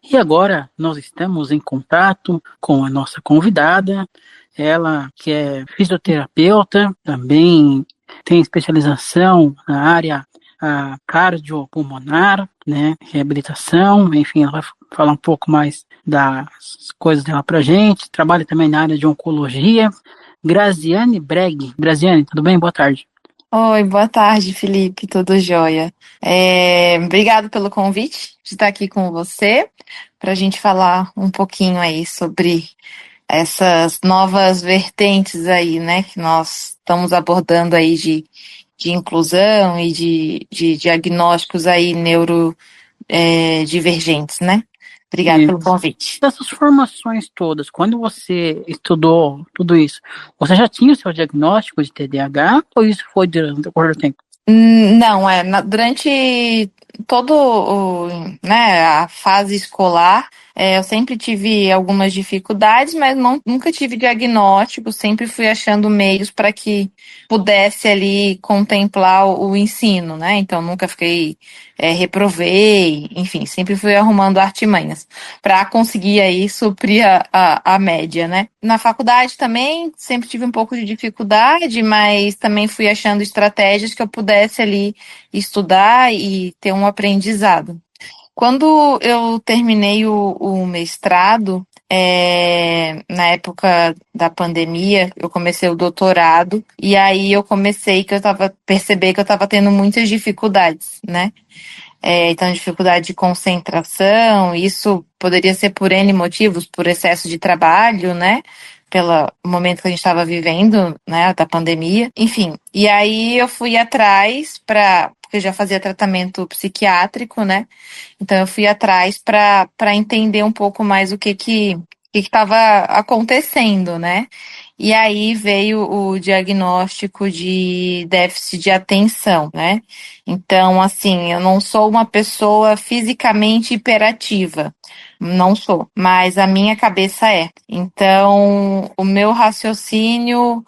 E agora nós estamos em contato com a nossa convidada, ela que é fisioterapeuta, também tem especialização na área cardiopulmonar, né, reabilitação, enfim, ela vai falar um pouco mais das coisas dela pra gente, trabalha também na área de oncologia. Graziane Breg. Graziane, tudo bem? Boa tarde. Oi, boa tarde, Felipe, tudo jóia? Obrigado pelo convite de estar aqui com você para a gente falar um pouquinho aí sobre essas novas vertentes aí, né, que nós estamos abordando aí de inclusão e de diagnósticos aí neurodivergentes, né? Obrigado E pelo convite. dessas formações todas, quando você estudou tudo isso, você já tinha o seu diagnóstico de TDAH ou isso foi durante o decorrer do tempo? Não, durante todo né, a fase escolar, eu sempre tive algumas dificuldades, mas nunca tive diagnóstico, sempre fui achando meios para que pudesse ali contemplar o ensino, né? Então nunca fiquei, reprovei, enfim, sempre fui arrumando artimanhas para conseguir aí suprir a média, né? Na faculdade também sempre tive um pouco de dificuldade, mas também fui achando estratégias que eu pudesse ali estudar e ter um aprendizado. Quando eu terminei o mestrado, na época da pandemia, eu comecei o doutorado, e aí eu comecei que eu tava perceber que eu estava tendo muitas dificuldades, né? Então, dificuldade de concentração, isso poderia ser por N motivos, por excesso de trabalho, né? Pelo momento que a gente estava vivendo, né, da pandemia. Enfim, e aí eu fui atrás porque eu já fazia tratamento psiquiátrico, né? Então eu fui atrás para entender um pouco mais o que estava acontecendo, né? E aí veio o diagnóstico de déficit de atenção, né? Então, assim, eu não sou uma pessoa fisicamente hiperativa, não sou, mas a minha cabeça é. Então, o meu raciocínio,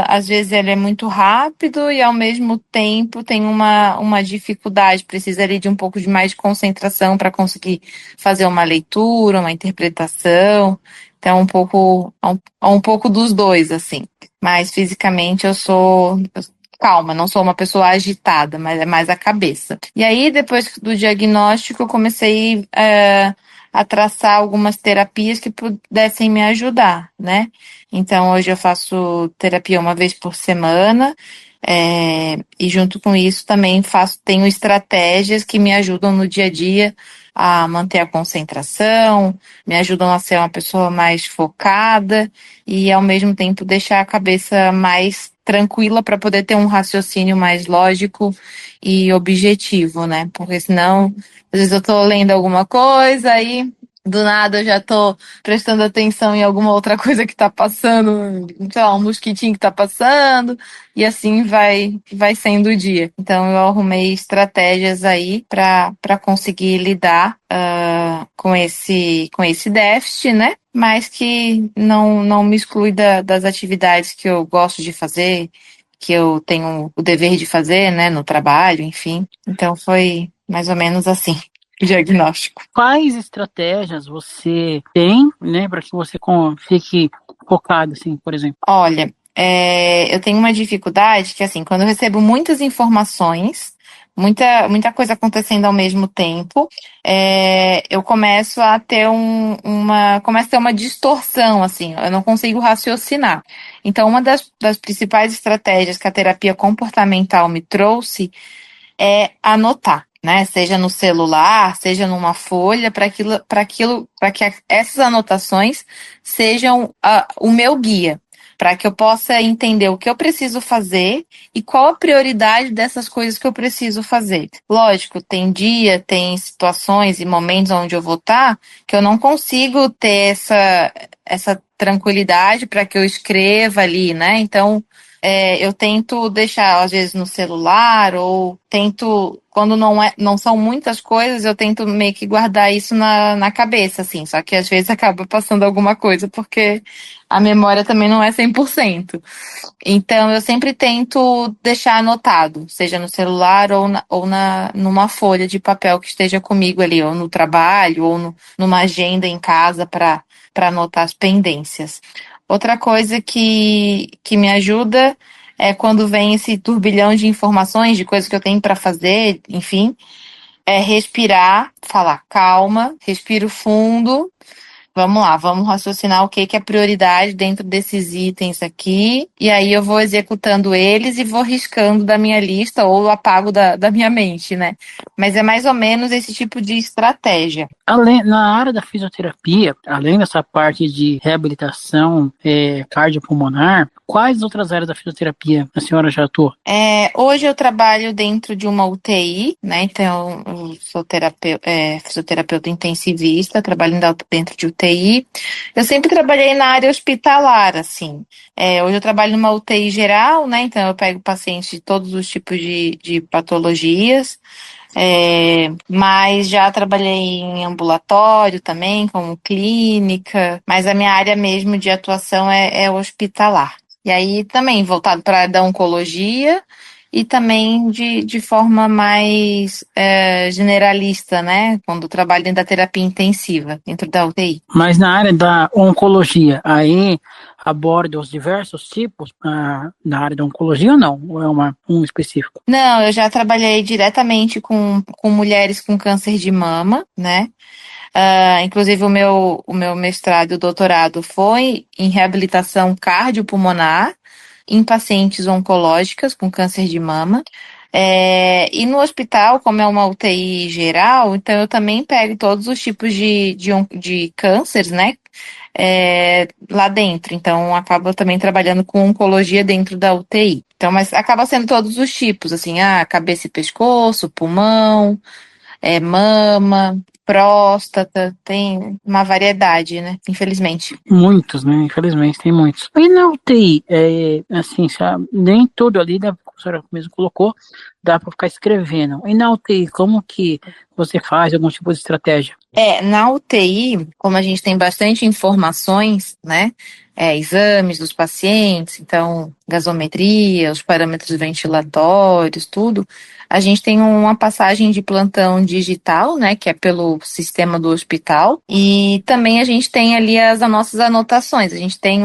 às vezes ele é muito rápido e ao mesmo tempo tem uma dificuldade, precisa ali de um pouco de mais de concentração para conseguir fazer uma leitura, uma interpretação. Então, um pouco dos dois, assim. Mas fisicamente eu sou calma, não sou uma pessoa agitada, mas é mais a cabeça. E aí, depois do diagnóstico, eu comecei a traçar algumas terapias que pudessem me ajudar, né? Então, hoje eu faço terapia uma vez por semana. E junto com isso também tenho estratégias que me ajudam no dia a dia a manter a concentração, me ajudam a ser uma pessoa mais focada e ao mesmo tempo deixar a cabeça mais tranquila para poder ter um raciocínio mais lógico e objetivo, né? Porque senão, às vezes eu tô lendo alguma coisa aí do nada eu já tô prestando atenção em alguma outra coisa que tá passando, sei lá, um mosquitinho que tá passando, e assim vai sendo o dia. Então eu arrumei estratégias aí para conseguir lidar com esse déficit, né? Mas que não me exclui das atividades que eu gosto de fazer, que eu tenho o dever de fazer, né, no trabalho, enfim. Então foi mais ou menos assim, o diagnóstico. Quais estratégias você tem, né, para que você fique focado, assim, por exemplo? Olha, eu tenho uma dificuldade que, assim, quando eu recebo muitas informações, muita coisa acontecendo ao mesmo tempo, eu começo a ter começo a ter uma distorção, assim, eu não consigo raciocinar. Então, uma das principais estratégias que a terapia comportamental me trouxe é anotar. Né, seja no celular, seja numa folha, para que essas anotações sejam o meu guia, para que eu possa entender o que eu preciso fazer e qual a prioridade dessas coisas que eu preciso fazer. Lógico, tem situações e momentos onde eu vou estar que eu não consigo ter essa tranquilidade para que eu escreva ali, né? Então, eu tento deixar, às vezes, no celular, ou tento, quando não são muitas coisas, eu tento meio que guardar isso na cabeça, assim. Só que às vezes acaba passando alguma coisa, porque a memória também não é 100%. Então, eu sempre tento deixar anotado, seja no celular numa folha de papel que esteja comigo ali, ou no trabalho, ou numa agenda em casa para anotar as pendências. Outra coisa que me ajuda é quando vem esse turbilhão de informações, de coisas que eu tenho para fazer, enfim, é respirar, falar calma, respiro fundo. Vamos lá, vamos raciocinar o que que é prioridade dentro desses itens aqui, e aí eu vou executando eles e vou riscando da minha lista ou apago da minha mente, né? Mas é mais ou menos esse tipo de estratégia. Na área da fisioterapia, além dessa parte de reabilitação cardiopulmonar, quais outras áreas da fisioterapia a senhora já atua? Hoje eu trabalho dentro de uma UTI, né? Então, eu sou fisioterapeuta intensivista, trabalho dentro de UTI. Eu sempre trabalhei na área hospitalar, assim. Hoje eu trabalho numa UTI geral, né? Então, eu pego pacientes de todos os tipos de patologias. Mas já trabalhei em ambulatório também, como clínica, mas a minha área mesmo de atuação é hospitalar. E aí também voltado para a área da oncologia e também de forma mais generalista, né? Quando trabalho dentro da terapia intensiva, dentro da UTI. Mas na área da oncologia, aí aborda os diversos tipos na área da oncologia ou não? Ou é um específico? Não, eu já trabalhei diretamente com mulheres com câncer de mama, né? Inclusive o meu mestrado e o doutorado foi em reabilitação cardiopulmonar em pacientes oncológicas com câncer de mama. E no hospital, como é uma UTI geral, então eu também pego todos os tipos de cânceres, né? Lá dentro. Então, acaba também trabalhando com oncologia dentro da UTI. Então, mas acaba sendo todos os tipos, assim, cabeça e pescoço, pulmão, mama, próstata, tem uma variedade, né? Infelizmente. Muitos, né? Infelizmente, tem muitos. E na UTI, assim, sabe, nem tudo ali, né, como a senhora mesmo colocou, dá para ficar escrevendo. E na UTI, como que você faz algum tipo de estratégia? Na UTI, como a gente tem bastante informações, né? Exames dos pacientes, então, gasometria, os parâmetros ventilatórios, tudo. A gente tem uma passagem de plantão digital, né? Que é pelo sistema do hospital. E também a gente tem ali as nossas anotações. A gente tem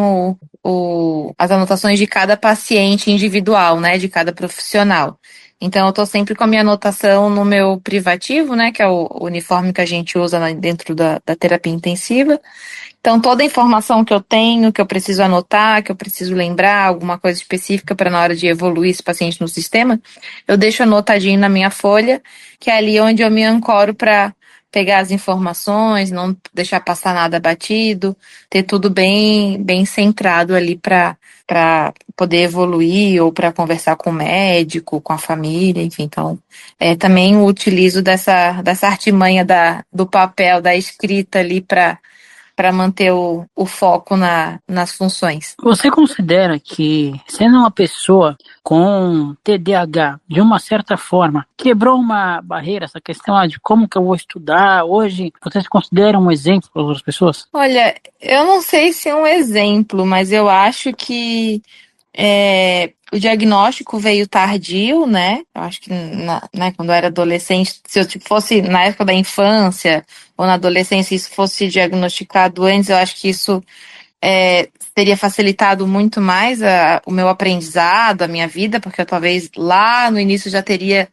as anotações de cada paciente individual, né? De cada profissional. Então, eu estou sempre com a minha anotação no meu privativo, né, que é o uniforme que a gente usa dentro da terapia intensiva. Então, toda a informação que eu tenho, que eu preciso anotar, que eu preciso lembrar, alguma coisa específica para na hora de evoluir esse paciente no sistema, eu deixo anotadinho na minha folha, que é ali onde eu me ancoro para pegar as informações, não deixar passar nada batido, ter tudo bem, bem centrado ali para poder evoluir ou para conversar com o médico, com a família, enfim. Então, também utilizo dessa artimanha do papel, da escrita ali para manter o foco nas funções. Você considera que, sendo uma pessoa com TDAH, de uma certa forma, quebrou uma barreira, essa questão de como que eu vou estudar hoje? Você se considera um exemplo para outras pessoas? Olha, eu não sei se é um exemplo, mas eu acho que o diagnóstico veio tardio, né? Eu acho que né, quando eu era adolescente, se eu fosse na época da infância ou na adolescência, isso fosse diagnosticado antes, eu acho que isso teria facilitado muito mais o meu aprendizado, a minha vida, porque eu talvez lá no início já teria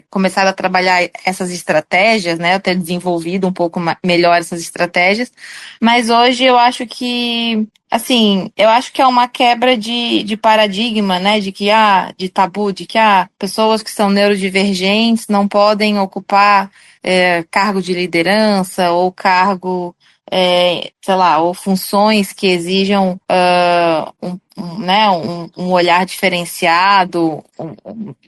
começado a trabalhar essas estratégias, né? Eu ter desenvolvido um pouco melhor essas estratégias. Mas hoje eu acho que, assim, eu acho que é uma quebra de paradigma, né? De tabu, de que pessoas que são neurodivergentes não podem ocupar cargo de liderança ou cargo sei lá, ou funções que exijam né, um olhar diferenciado,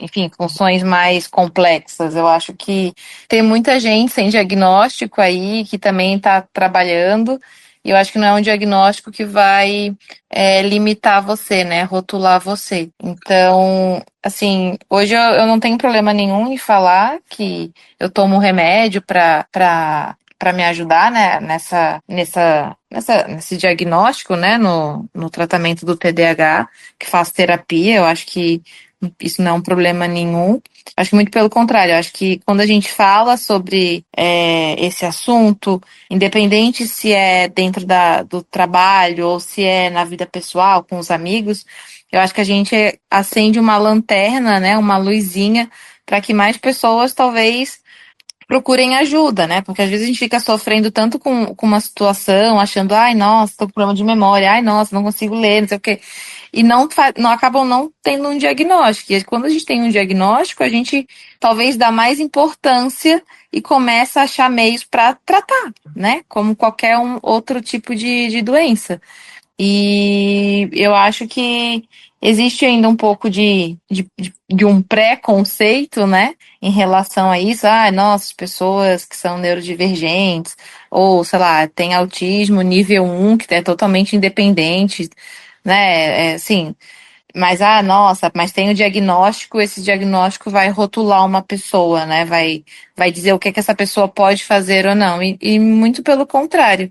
enfim, funções mais complexas. Eu acho que tem muita gente sem diagnóstico aí que também está trabalhando E eu acho que não é um diagnóstico que vai limitar você, né? Rotular você. Então, assim, hoje eu não tenho problema nenhum em falar que eu tomo remédio para me ajudar, né, nesse diagnóstico, né, no tratamento do TDAH, que faço terapia. Eu acho que isso não é um problema nenhum. Acho que muito pelo contrário. Eu acho que quando a gente fala sobre esse assunto, independente se é dentro do trabalho ou se é na vida pessoal, com os amigos, eu acho que a gente acende uma lanterna, né, uma luzinha, para que mais pessoas talvez procurem ajuda, né? Porque às vezes a gente fica sofrendo tanto com uma situação, achando, ai, nossa, tô com problema de memória, ai, nossa, não consigo ler, não sei o quê. E não acabam não tendo um diagnóstico. E quando a gente tem um diagnóstico, a gente talvez dá mais importância e começa a achar meios para tratar, né? Como qualquer outro tipo de doença. E eu acho que existe ainda um pouco de um preconceito, né, em relação a isso. Ah, nossa, as pessoas que são neurodivergentes, ou sei lá, tem autismo nível um que é totalmente independente, né, assim. Mas, nossa, mas tem o diagnóstico, esse diagnóstico vai rotular uma pessoa, né? Vai dizer o que que essa pessoa pode fazer ou não. E muito pelo contrário.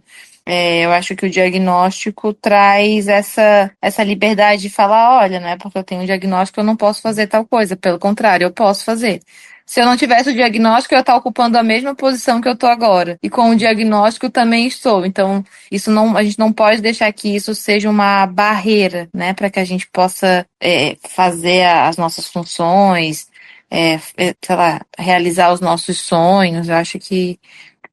Eu acho que o diagnóstico traz essa liberdade de falar, olha, não é porque eu tenho um diagnóstico eu não posso fazer tal coisa. Pelo contrário, eu posso fazer. Se eu não tivesse o diagnóstico, eu ia estar ocupando a mesma posição que eu estou agora. E com o diagnóstico também estou. Então, isso não, a gente não pode deixar que isso seja uma barreira, né, para que a gente possa fazer as nossas funções, sei lá, realizar os nossos sonhos. Eu acho que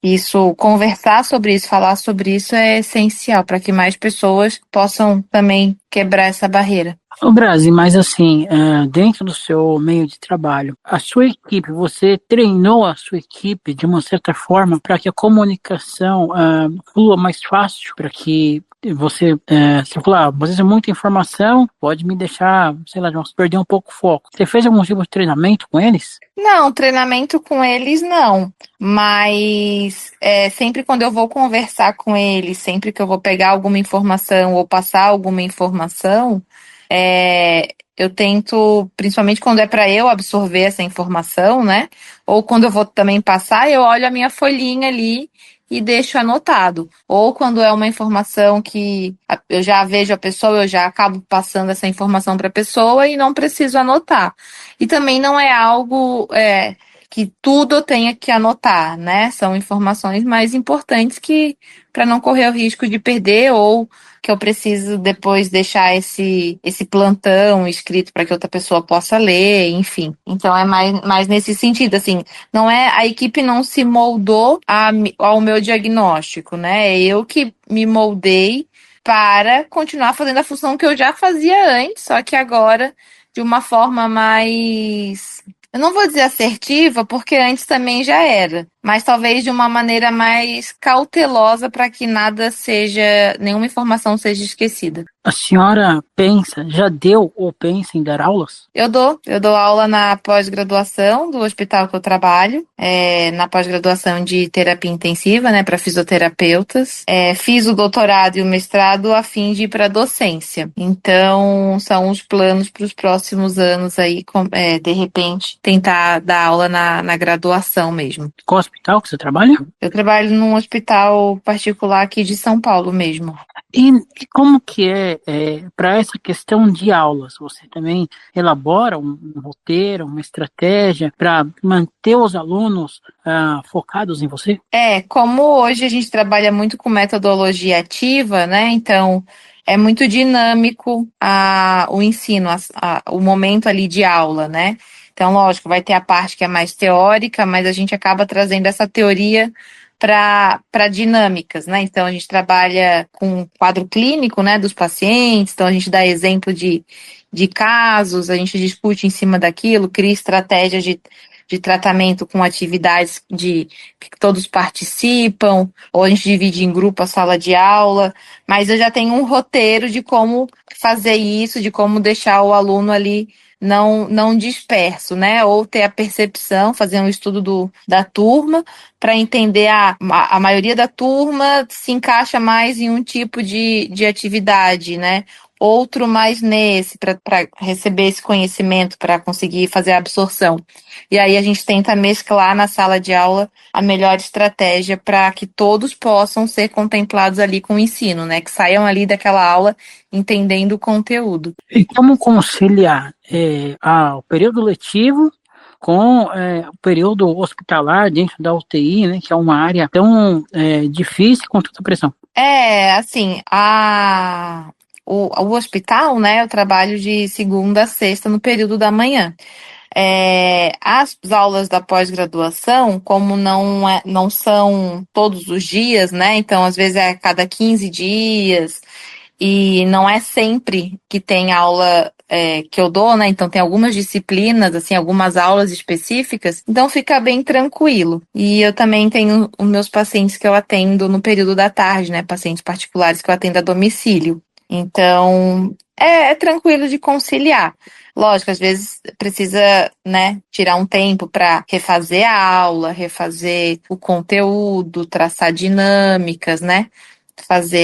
isso, conversar sobre isso, falar sobre isso é essencial para que mais pessoas possam também quebrar essa barreira. Ô, Grazi, mas assim, dentro do seu meio de trabalho, a sua equipe, você treinou a sua equipe de uma certa forma para que a comunicação flua mais fácil, para que você falou, às vezes é muita informação, pode me deixar, sei lá, perder um pouco o foco. Você fez algum tipo de treinamento com eles? Não, treinamento com eles não, mas sempre quando eu vou conversar com eles, sempre que eu vou pegar alguma informação ou passar alguma informação, eu tento, principalmente quando é para eu absorver essa informação, né? Ou quando eu vou também passar, eu olho a minha folhinha ali e deixo anotado. Ou quando é uma informação que eu já vejo a pessoa, eu já acabo passando essa informação para a pessoa e não preciso anotar. E também não é algo que tudo eu tenha que anotar, né? São informações mais importantes que para não correr o risco de perder ou que eu preciso depois deixar esse plantão escrito para que outra pessoa possa ler, enfim. Então é mais nesse sentido, assim, não é a equipe não se moldou ao meu diagnóstico, né? É eu que me moldei para continuar fazendo a função que eu já fazia antes, só que agora de uma forma mais, eu não vou dizer assertiva, porque antes também já era, mas talvez de uma maneira mais cautelosa para que nada seja, nenhuma informação seja esquecida. A senhora pensa, já deu ou pensa em dar aulas? Eu dou aula na pós-graduação do hospital que eu trabalho, na pós-graduação de terapia intensiva, né, para fisioterapeutas. Fiz o doutorado e o mestrado a fim de ir para docência. Então, são os planos para os próximos anos aí, de repente, tentar dar aula na graduação mesmo. Qual hospital que você trabalha? Eu trabalho num hospital particular aqui de São Paulo mesmo. E como que para essa questão de aulas? Você também elabora um roteiro, uma estratégia para manter os alunos focados em você? Como hoje a gente trabalha muito com metodologia ativa, né? Então é muito dinâmico o ensino, o momento ali de aula, né? Então, lógico, vai ter a parte que é mais teórica, mas a gente acaba trazendo essa teoria para dinâmicas, né? Então a gente trabalha com quadro clínico, né, dos pacientes, então a gente dá exemplo de casos, a gente discute em cima daquilo, cria estratégias de tratamento com atividades que todos participam, ou a gente divide em grupo a sala de aula, mas eu já tenho um roteiro de como fazer isso, de como deixar o aluno ali não disperso, né? Ou ter a percepção, fazer um estudo da turma para entender a maioria da turma se encaixa mais em um tipo de atividade, né? Outro mais nesse, para receber esse conhecimento, para conseguir fazer a absorção. E aí a gente tenta mesclar na sala de aula a melhor estratégia para que todos possam ser contemplados ali com o ensino, né? Que saiam ali daquela aula entendendo o conteúdo. E como conciliar o período letivo com o período hospitalar dentro da UTI, né, que é uma área tão difícil com tanta pressão? Assim, o hospital, né, eu trabalho de segunda a sexta no período da manhã. As aulas da pós-graduação, como não são todos os dias, né? Então, às vezes é a cada 15 dias, e não é sempre que tem aula que eu dou, né? Então tem algumas disciplinas, assim, algumas aulas específicas, então fica bem tranquilo. E eu também tenho os meus pacientes que eu atendo no período da tarde, né? Pacientes particulares que eu atendo a domicílio. Então é tranquilo de conciliar. Lógico, às vezes precisa, né, tirar um tempo para refazer a aula, refazer o conteúdo, traçar dinâmicas, né?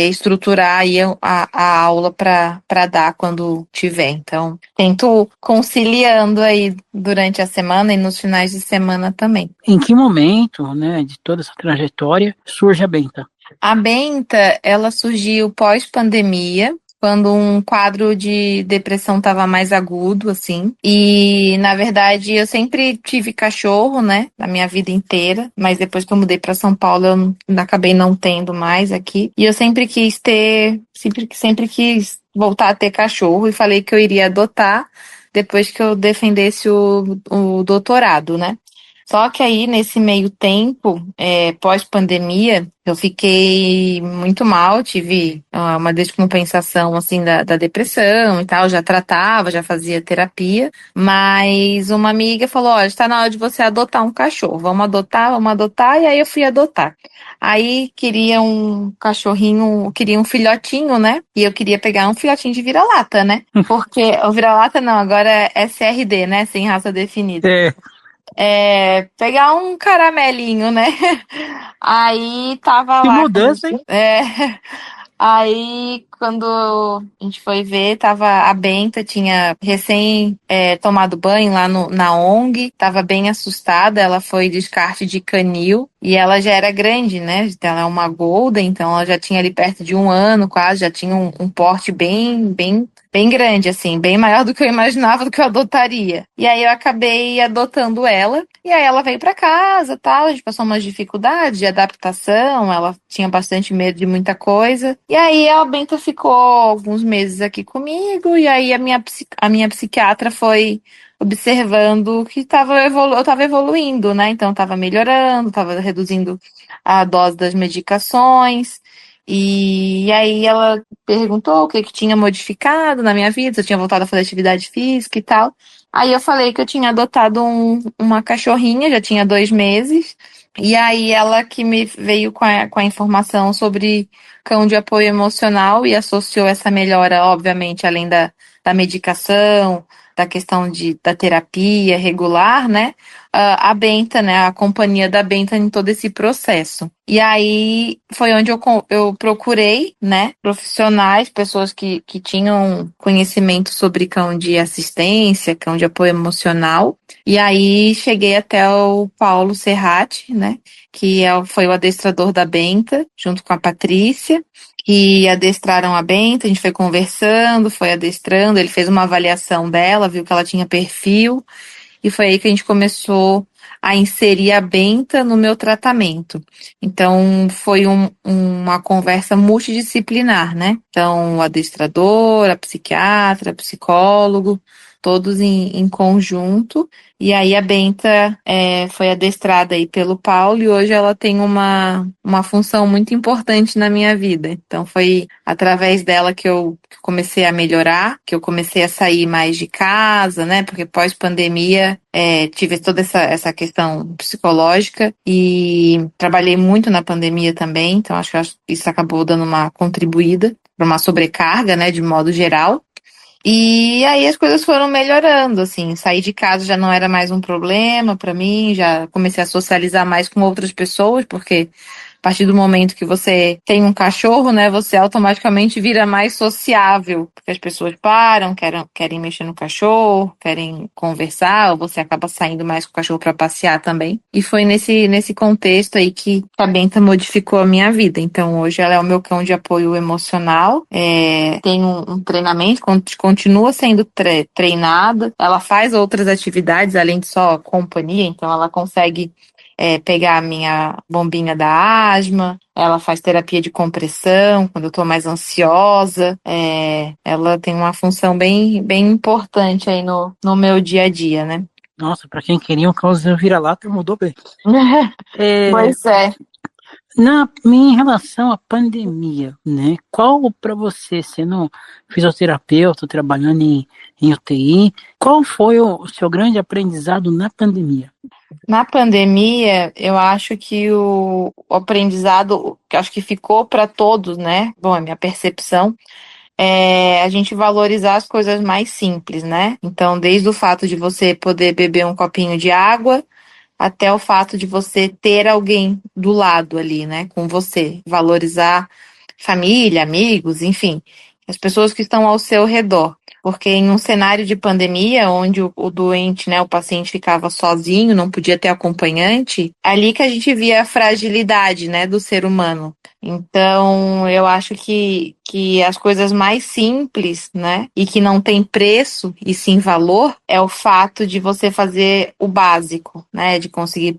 Estruturar aí a aula para dar quando tiver. Então, tento conciliando aí durante a semana e nos finais de semana também. Em que momento, né, de toda essa trajetória surge a Benta? A Benta, ela surgiu pós-pandemia, quando um quadro de depressão estava mais agudo, assim. E, na verdade, eu sempre tive cachorro, né, na minha vida inteira, mas depois que eu mudei para São Paulo, eu acabei não tendo mais aqui. E eu sempre quis sempre quis voltar a ter cachorro e falei que eu iria adotar depois que eu defendesse o doutorado, né? Só que aí, nesse meio tempo, pós-pandemia, eu fiquei muito mal, tive uma descompensação, assim, da depressão e tal, já tratava, já fazia terapia, mas uma amiga falou, olha, está na hora de você adotar um cachorro, vamos adotar, e aí eu fui adotar. Aí queria um cachorrinho, queria um filhotinho, né? E eu queria pegar um filhotinho de vira-lata, né? Porque o vira-lata não, agora é SRD, né? Sem raça definida. É, Pegar um caramelinho, né? Aí tava que lá. mudança, hein? Aí, quando a gente foi ver, tava a Benta, tinha recém tomado banho lá na ONG, tava bem assustada, ela foi descarte de canil, e ela já era grande, né? Ela é uma Golden, então ela já tinha ali perto de 1 ano quase, já tinha um porte bem grande, assim, bem maior do que eu imaginava do que eu adotaria. E aí eu acabei adotando ela, e aí ela veio pra casa, tal, a gente passou umas dificuldades de adaptação, ela tinha bastante medo de muita coisa. E aí a Benta ficou alguns meses aqui comigo, e aí a minha psiquiatra foi observando que eu estava evoluindo, né? Então estava melhorando, estava reduzindo a dose das medicações. E aí ela perguntou o que que tinha modificado na minha vida, se eu tinha voltado a fazer atividade física e tal. Aí eu falei que eu tinha adotado uma cachorrinha, já tinha 2 meses. E aí ela que me veio com a informação sobre cão de apoio emocional e associou essa melhora, obviamente, além da medicação, da questão da terapia regular, né? A Benta, né? A companhia da Benta em todo esse processo. E aí foi onde eu procurei, né? Profissionais, pessoas que tinham conhecimento sobre cão de assistência, cão de apoio emocional. E aí cheguei até o Paulo Serrati, né? Que foi o adestrador da Benta, junto com a Patrícia, que adestraram a Benta, a gente foi conversando, foi adestrando, ele fez uma avaliação dela, viu que ela tinha perfil, e foi aí que a gente começou a inserir a Benta no meu tratamento. Então, foi uma conversa multidisciplinar, né? Então, o adestrador, a psiquiatra, psicólogo, todos em conjunto. E aí a Benta foi adestrada aí pelo Paulo e hoje ela tem uma função muito importante na minha vida. Então foi através dela que eu comecei a melhorar, que eu comecei a sair mais de casa, né? Porque pós-pandemia tive toda essa questão psicológica e trabalhei muito na pandemia também, então acho que isso acabou dando uma contribuída para uma sobrecarga, né, de modo geral. E aí as coisas foram melhorando, assim, sair de casa já não era mais um problema para mim, já comecei a socializar mais com outras pessoas, porque a partir do momento que você tem um cachorro, né, você automaticamente vira mais sociável, porque as pessoas param, querem mexer no cachorro, querem conversar, ou você acaba saindo mais com o cachorro para passear também. E foi nesse contexto aí que a Benta modificou a minha vida. Então hoje ela é o meu cão de apoio emocional, tem um treinamento, continua sendo treinada, ela faz outras atividades além de só companhia, então ela consegue pegar a minha bombinha da asma, ela faz terapia de compressão quando eu tô mais ansiosa. Ela tem uma função bem importante aí no meu dia a dia, né? Nossa, para quem queria um cãozinho vira-lata, mudou bem. É, Pois é. em relação à pandemia, né? Qual para você, sendo fisioterapeuta, trabalhando em UTI, qual foi o seu grande aprendizado na pandemia? Na pandemia, eu acho que o aprendizado, que acho que ficou para todos, né? Bom, é minha percepção, a gente valorizar as coisas mais simples, né? Então, desde o fato de você poder beber um copinho de água até o fato de você ter alguém do lado ali, né, com você, valorizar família, amigos, enfim, as pessoas que estão ao seu redor. Porque em um cenário de pandemia, onde o doente, né, o paciente ficava sozinho, não podia ter acompanhante, é ali que a gente via a fragilidade, né, do ser humano. Então, eu acho que as coisas mais simples, né, e que não tem preço e sim valor, é o fato de você fazer o básico, né, de conseguir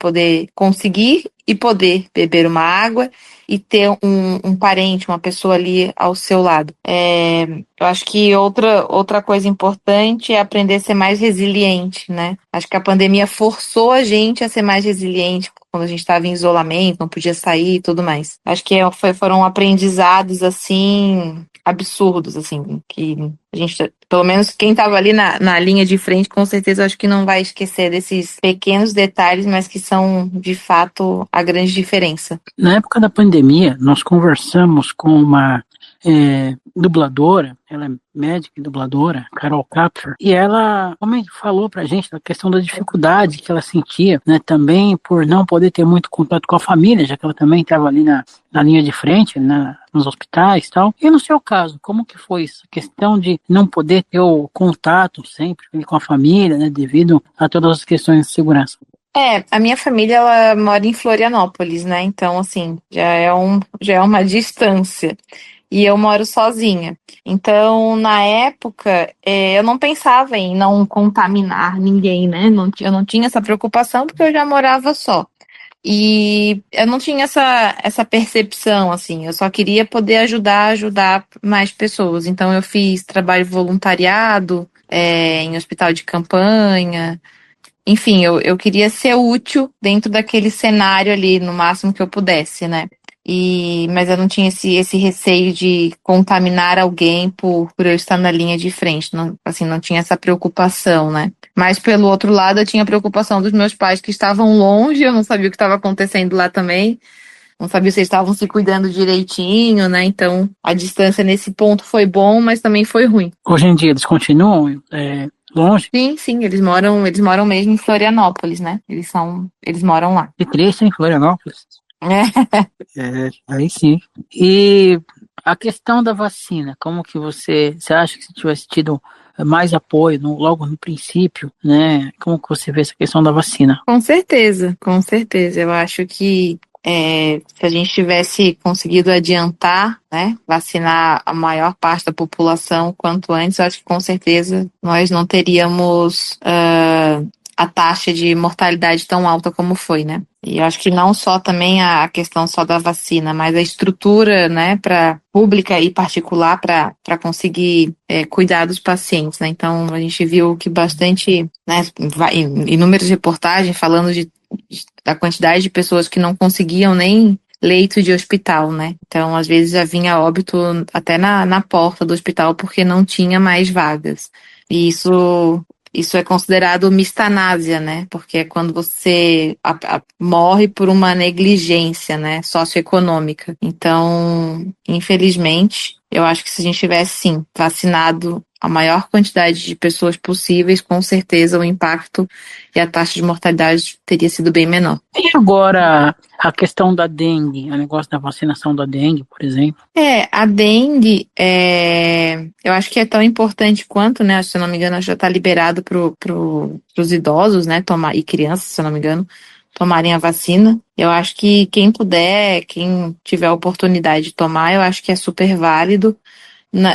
e poder beber uma água e ter um parente, uma pessoa ali ao seu lado. Eu acho que outra coisa importante é aprender a ser mais resiliente, né? Acho que a pandemia forçou a gente a ser mais resiliente quando a gente estava em isolamento, não podia sair e tudo mais. Acho que foram aprendizados, assim, absurdos, assim, que a gente, pelo menos quem estava ali na linha de frente, com certeza acho que não vai esquecer desses pequenos detalhes, mas que são, de fato, a grande diferença. Na época da pandemia, nós conversamos com uma dubladora, ela é médica e dubladora, Carol Kapfer, e ela falou pra gente da questão da dificuldade que ela sentia, né, também por não poder ter muito contato com a família, já que ela também estava ali na linha de frente, nos hospitais e tal. E no seu caso, como que foi isso? A questão de não poder ter o contato sempre com a família, né, devido a todas as questões de segurança. A minha família, ela mora em Florianópolis, né? Então, assim, já é uma distância. E eu moro sozinha. Então, na época, eu não pensava em não contaminar ninguém, né? Eu não tinha essa preocupação porque eu já morava só. E eu não tinha essa percepção, assim. Eu só queria poder ajudar mais pessoas. Então, eu fiz trabalho voluntariado, em hospital de campanha. Enfim, eu queria ser útil dentro daquele cenário ali, no máximo que eu pudesse, né? Mas eu não tinha esse receio de contaminar alguém por eu estar na linha de frente. Não, assim, não tinha essa preocupação, né? Mas pelo outro lado, eu tinha a preocupação dos meus pais que estavam longe, eu não sabia o que estava acontecendo lá também. Não sabia se eles estavam se cuidando direitinho, né? Então, a distância nesse ponto foi bom, mas também foi ruim. Hoje em dia eles continuam longe? Sim, sim, eles moram mesmo em Florianópolis, né? Eles moram lá. E três em Florianópolis? É. Aí sim. E a questão da vacina, como que você acha que se tivesse tido mais apoio logo no princípio, né? Como que você vê essa questão da vacina? Com certeza, com certeza. Eu acho que se a gente tivesse conseguido adiantar, né, vacinar a maior parte da população quanto antes, eu acho que com certeza nós não teríamos a taxa de mortalidade tão alta como foi, né? E eu acho que não só também a questão só da vacina, mas a estrutura, né, para pública e particular para conseguir cuidar dos pacientes, né? Então a gente viu que bastante, né, inúmeras reportagens falando da quantidade de pessoas que não conseguiam nem leito de hospital, né? Então, às vezes já vinha óbito até na porta do hospital porque não tinha mais vagas. E isso é considerado mistanásia, né? Porque é quando você morre por uma negligência, né, socioeconômica. Então, infelizmente, Eu acho que se a gente tivesse, sim, vacinado a maior quantidade de pessoas possíveis, com certeza o impacto e a taxa de mortalidade teria sido bem menor. E agora a questão da dengue, o negócio da vacinação da dengue, por exemplo? A dengue, eu acho que é tão importante quanto, né? Se eu não me engano, já está liberado para os idosos, né? Tomar, e crianças, se eu não me engano, tomarem a vacina. Eu acho que quem puder, quem tiver a oportunidade de tomar, eu acho que é super válido.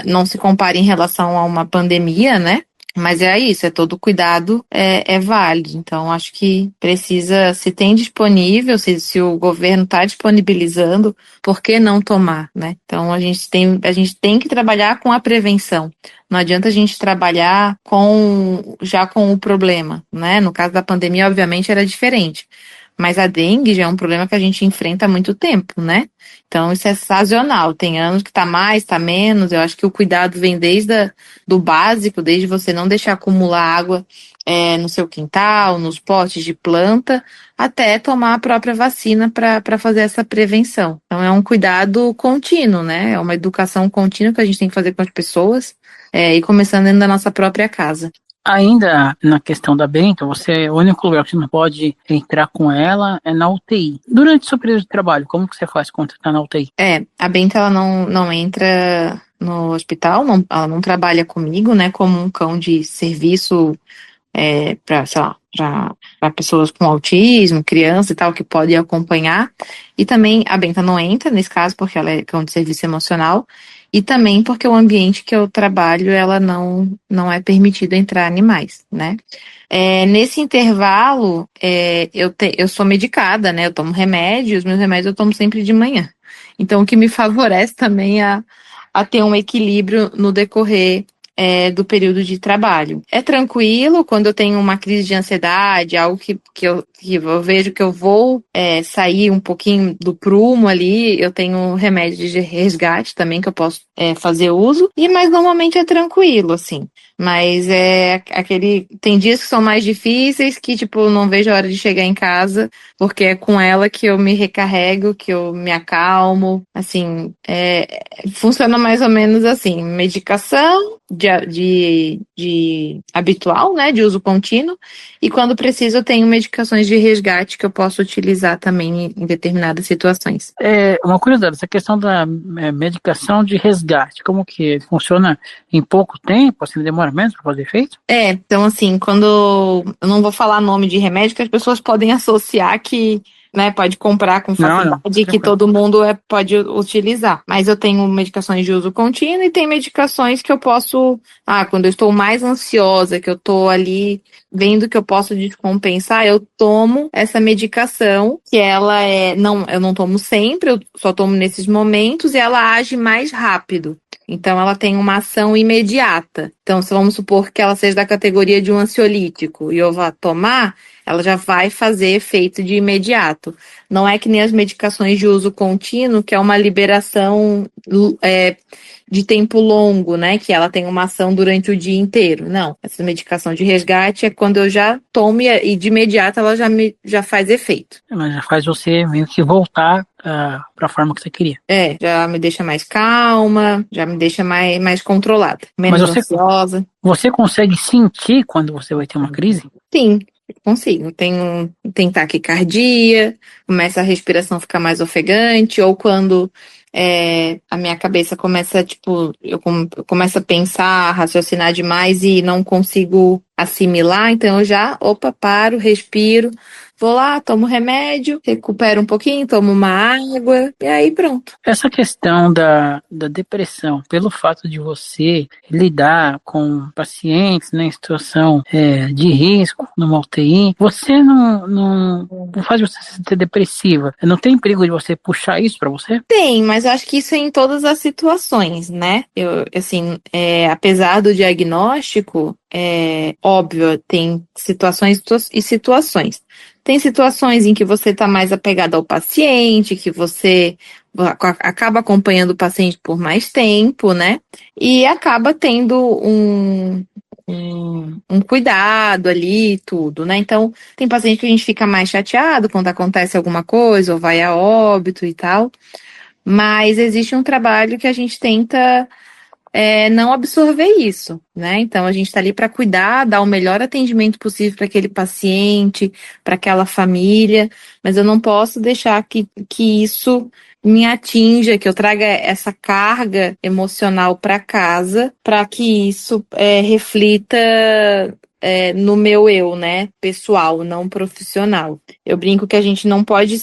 Não se compare em relação a uma pandemia, né? Mas é isso, todo cuidado é válido. Então, acho que precisa, se tem disponível, se o governo está disponibilizando, por que não tomar, né? Então, a gente tem que trabalhar com a prevenção. Não adianta a gente trabalhar já com o problema, né? No caso da pandemia, obviamente, era diferente. Mas a dengue já é um problema que a gente enfrenta há muito tempo, né? Então, isso é sazonal. Tem anos que tá mais, tá menos. Eu acho que o cuidado vem do básico, desde você não deixar acumular água no seu quintal, nos potes de planta, até tomar a própria vacina para fazer essa prevenção. Então, é um cuidado contínuo, né? É uma educação contínua que a gente tem que fazer com as pessoas, e começando dentro da nossa própria casa. Ainda na questão da Bento, o único lugar que você não pode entrar com ela é na UTI. Durante o seu período de trabalho, como que você faz quando você está na UTI? A Benta, ela não entra no hospital, ela não trabalha comigo, né, como um cão de serviço para, sei lá, para pessoas com autismo, criança e tal, que podem acompanhar. E também a Benta não entra nesse caso, porque ela é cão de serviço emocional, e também porque o ambiente que eu trabalho, ela não é permitido entrar animais, né? Nesse intervalo, eu sou medicada, né? Eu tomo remédios, meus remédios eu tomo sempre de manhã. Então, o que me favorece também a ter um equilíbrio no decorrer do período de trabalho. É tranquilo quando eu tenho uma crise de ansiedade, algo que eu vejo que eu vou sair um pouquinho do prumo ali, eu tenho remédio de resgate também que eu posso fazer uso, mas normalmente é tranquilo, assim. Mas tem dias que são mais difíceis, que tipo, eu não vejo a hora de chegar em casa, porque é com ela que eu me recarrego, que eu me acalmo, assim, funciona mais ou menos assim, medicação de habitual, né, de uso contínuo, e quando preciso eu tenho medicações de resgate que eu posso utilizar também em determinadas situações. Uma curiosidade, essa questão da medicação de resgate, como que funciona em pouco tempo, assim, demora menos para fazer efeito? Então assim, quando eu não vou falar nome de remédio, que as pessoas podem associar que, né, pode comprar com Não, facilidade que tranquilo. todo mundo pode utilizar. Mas eu tenho medicações de uso contínuo e tem medicações que eu posso, quando eu estou mais ansiosa, que eu estou ali vendo que eu posso descompensar, eu tomo essa medicação, que ela eu não tomo sempre, eu só tomo nesses momentos e ela age mais rápido. Então, ela tem uma ação imediata. Então, se vamos supor que ela seja da categoria de um ansiolítico e eu vá tomar, ela já vai fazer efeito de imediato. Não é que nem as medicações de uso contínuo, que é uma liberação de tempo longo, né? Que ela tem uma ação durante o dia inteiro. Não, essa medicação de resgate é quando eu já tomo e de imediato ela já faz efeito. Mas já faz você meio que voltar para a forma que você queria. Já me deixa mais calma, já me deixa mais controlada, Mas menos ansiosa. você consegue sentir quando você vai ter uma crise? Sim, consigo. Tem taquicardia, começa a respiração ficar mais ofegante, ou quando a minha cabeça começa, tipo, eu começo a pensar, a raciocinar demais e não consigo assimilar, então eu paro, respiro, vou lá, tomo remédio, recupero um pouquinho, tomo uma água, e aí pronto. Essa questão da depressão, pelo fato de você lidar com pacientes, né, em situação de risco numa UTI, você não faz você ser depressiva. Não tem perigo de você puxar isso para você? Tem, mas eu acho que isso é em todas as situações, né? Assim, apesar do diagnóstico, óbvio, tem situações e situações. Tem situações em que você está mais apegado ao paciente, que você acaba acompanhando o paciente por mais tempo, né? E acaba tendo um cuidado ali e tudo, né? Então, tem paciente que a gente fica mais chateado quando acontece alguma coisa, ou vai a óbito e tal. Mas existe um trabalho que a gente tenta não absorver isso, né? Então a gente está ali para cuidar, dar o melhor atendimento possível para aquele paciente, para aquela família, mas eu não posso deixar que isso me atinja, que eu traga essa carga emocional para casa, para que isso reflita no meu eu, né? Pessoal, não profissional. Eu brinco que a gente não pode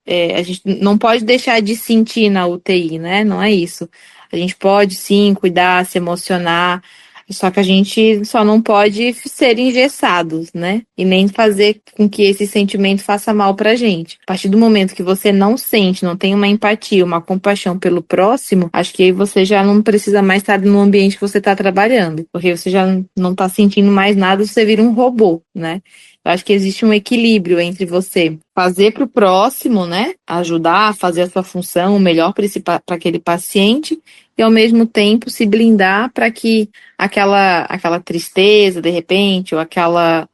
a gente não pode deixar de sentir na UTI, né? Não é isso. A gente pode sim cuidar, se emocionar, só que a gente só não pode ser engessados, né? E nem fazer com que esse sentimento faça mal pra gente. A partir do momento que você não sente, não tem uma empatia, uma compaixão pelo próximo, acho que aí você já não precisa mais estar no ambiente que você está trabalhando, porque você já não está sentindo mais nada, você vira um robô, né? Eu acho que existe um equilíbrio entre você fazer para o próximo, né? Ajudar a fazer a sua função, o melhor para aquele paciente, e ao mesmo tempo se blindar para que aquela tristeza, de repente, ou aquela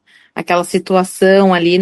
situação ali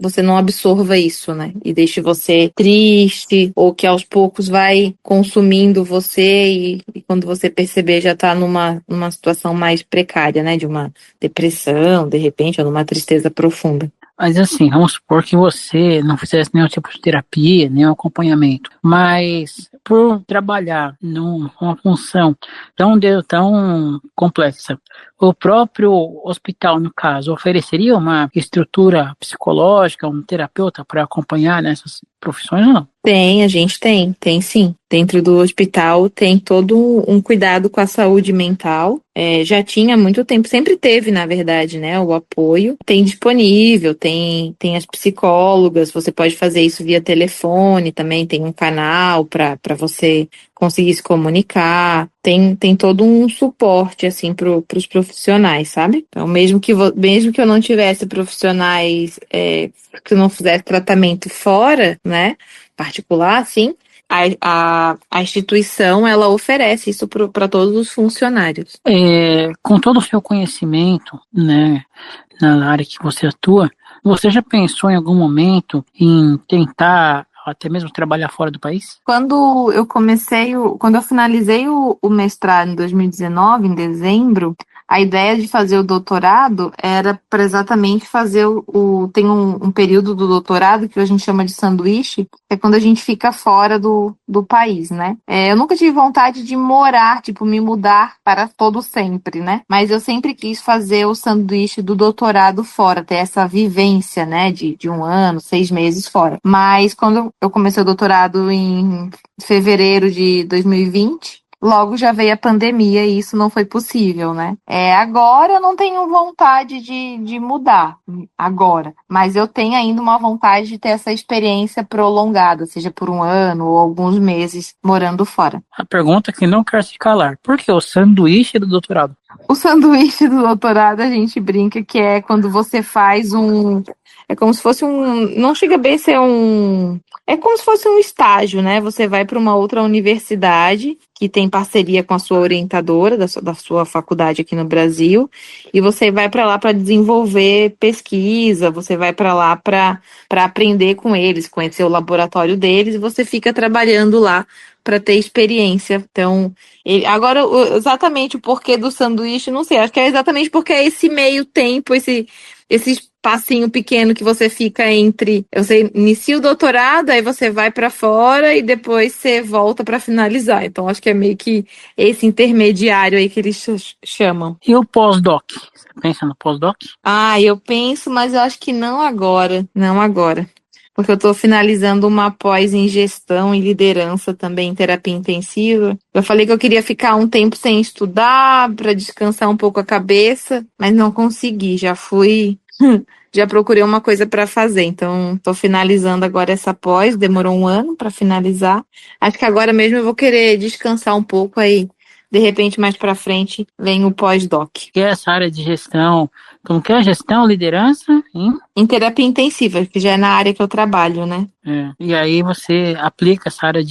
você não absorva isso, né? E deixe você triste, ou que aos poucos vai consumindo você e quando você perceber já está numa situação mais precária, né? De uma depressão, de repente, ou numa tristeza profunda. Mas assim, vamos supor que você não fizesse nenhum tipo de terapia, nenhum acompanhamento, mas por trabalhar numa função tão complexa, o próprio hospital, no caso, ofereceria uma estrutura psicológica, um terapeuta para acompanhar nessas profissões ou não? A gente tem sim. Dentro do hospital tem todo um cuidado com a saúde mental. Já tinha há muito tempo, sempre teve, na verdade, né, o apoio. Tem disponível, tem as psicólogas, você pode fazer isso via telefone, também tem um canal para você conseguir se comunicar. Tem todo um suporte, assim, para os profissionais, sabe? Então, mesmo que eu não tivesse profissionais que não fizesse tratamento fora, né, particular, assim, a instituição, ela oferece isso para todos os funcionários. Com todo o seu conhecimento, né, na área que você atua, você já pensou em algum momento em tentar até mesmo trabalhar fora do país? Quando eu finalizei o mestrado em 2019, em dezembro, a ideia de fazer o doutorado era para exatamente fazer tem um período do doutorado que a gente chama de sanduíche, que é quando a gente fica fora do país, né? Eu nunca tive vontade de morar, tipo, me mudar para todo sempre, né? Mas eu sempre quis fazer o sanduíche do doutorado fora, ter essa vivência, né, de um ano, 6 meses fora. Mas quando eu comecei o doutorado em fevereiro de 2020, logo já veio a pandemia e isso não foi possível, né? Agora eu não tenho vontade de mudar, agora. Mas eu tenho ainda uma vontade de ter essa experiência prolongada, seja por um ano ou alguns meses morando fora. A pergunta que não quer se calar: por que o sanduíche do doutorado? O sanduíche do doutorado, a gente brinca que é quando você faz um. É como se fosse um. Não chega bem a ser um. É como se fosse um estágio, né? Você vai para uma outra universidade que tem parceria com a sua orientadora da sua faculdade aqui no Brasil, e você vai para lá para desenvolver pesquisa, você vai para lá para aprender com eles, conhecer o laboratório deles, e você fica trabalhando lá para ter experiência. Então, agora, exatamente o porquê do sanduíche, não sei. Acho que é exatamente porque é esse meio tempo, esse espacinho pequeno que você fica entre. Você inicia o doutorado, aí você vai para fora e depois você volta para finalizar. Então, acho que é meio que esse intermediário aí que eles chamam. E o pós-doc? Você pensa no pós-doc? Eu penso, mas eu acho que não agora. Não agora. Porque eu estou finalizando uma pós em gestão e liderança também em terapia intensiva. Eu falei que eu queria ficar um tempo sem estudar, para descansar um pouco a cabeça, mas não consegui. Já procurei uma coisa para fazer. Então, estou finalizando agora essa pós, demorou um ano para finalizar. Acho que agora mesmo eu vou querer descansar um pouco aí. De repente, mais para frente, vem o pós-doc. Que é essa área de gestão? Como que é? Gestão, liderança? Em terapia intensiva, que já é na área que eu trabalho, né? E aí você aplica essa área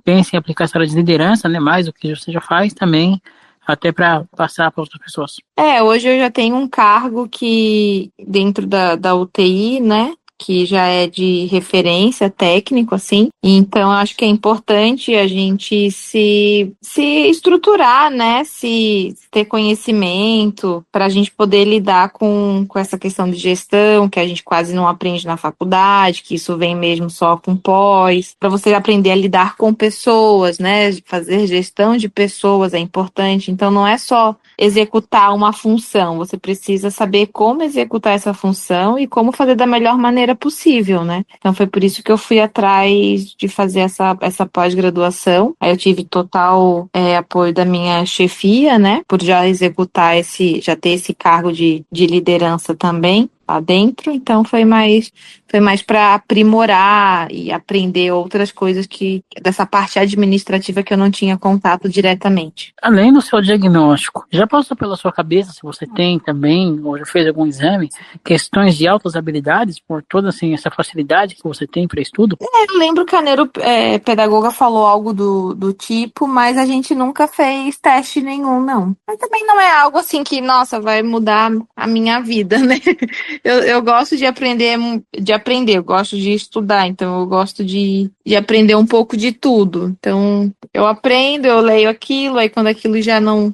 pensa em aplicar essa área de liderança, né? Mais do que você já faz também, até para passar para outras pessoas. Hoje eu já tenho um cargo que, dentro da UTI, né? que já é de referência técnico, assim. Então, eu acho que é importante a gente se estruturar, né? Se ter conhecimento para a gente poder lidar com essa questão de gestão, que a gente quase não aprende na faculdade, que isso vem mesmo só com pós, para você aprender a lidar com pessoas, né? Fazer gestão de pessoas é importante. Então, não é só executar uma função, você precisa saber como executar essa função e como fazer da melhor maneira possível, né? Então foi por isso que eu fui atrás de fazer essa pós-graduação. Aí eu tive total apoio da minha chefia, né? Por já executar já ter esse cargo de liderança também lá dentro, então foi mais para aprimorar e aprender outras coisas dessa parte administrativa que eu não tinha contato diretamente. Além do seu diagnóstico, já passou pela sua cabeça se você tem também, ou já fez algum exame, questões de altas habilidades, por toda assim, essa facilidade que você tem para estudo? Eu lembro que a neuropedagoga falou algo do tipo, mas a gente nunca fez teste nenhum, não. Mas também não é algo assim que, nossa, vai mudar a minha vida, né? Eu gosto de aprender, eu gosto de estudar, então eu gosto de aprender um pouco de tudo. Então, eu aprendo, eu leio aquilo, aí quando aquilo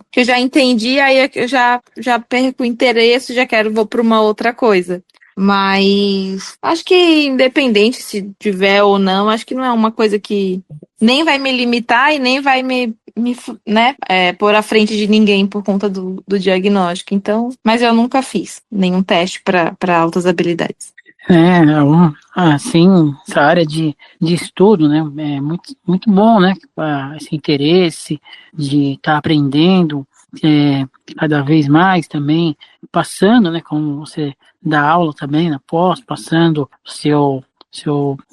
que eu já entendi, aí eu já perco o interesse, vou para uma outra coisa. Mas acho que independente se tiver ou não, acho que não é uma coisa que nem vai me limitar e nem vai né, pôr à frente de ninguém por conta do diagnóstico. Então, mas eu nunca fiz nenhum teste para altas habilidades. Assim, essa área de estudo, né, é muito, muito bom, né, esse interesse de estar aprendendo cada vez mais também, passando, né, como você dá aula também na pós, passando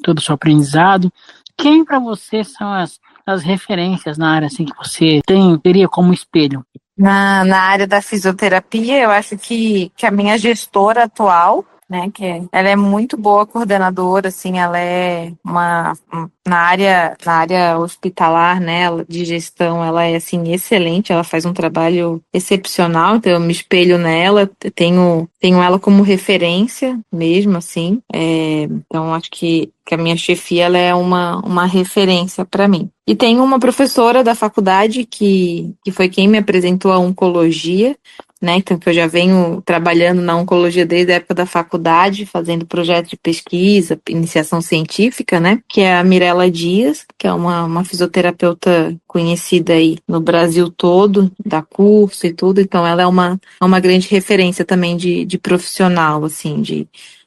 todo o seu aprendizado. Quem para você são as referências na área, assim, que você teria como espelho? Na área da fisioterapia, eu acho que a minha gestora atual, né, ela é muito boa coordenadora, assim, ela é na área hospitalar, né, de gestão, ela é, assim, excelente, ela faz um trabalho excepcional, então eu me espelho nela, tenho ela como referência mesmo, assim, então acho que a minha chefia, ela é uma referência para mim. E tem uma professora da faculdade que foi quem me apresentou a oncologia, né? Então, que eu já venho trabalhando na oncologia desde a época da faculdade, fazendo projeto de pesquisa, iniciação científica, né? Que é a Mirela Dias, que é uma fisioterapeuta conhecida aí no Brasil todo, dá curso e tudo. Então, ela é uma grande referência também de profissional, assim,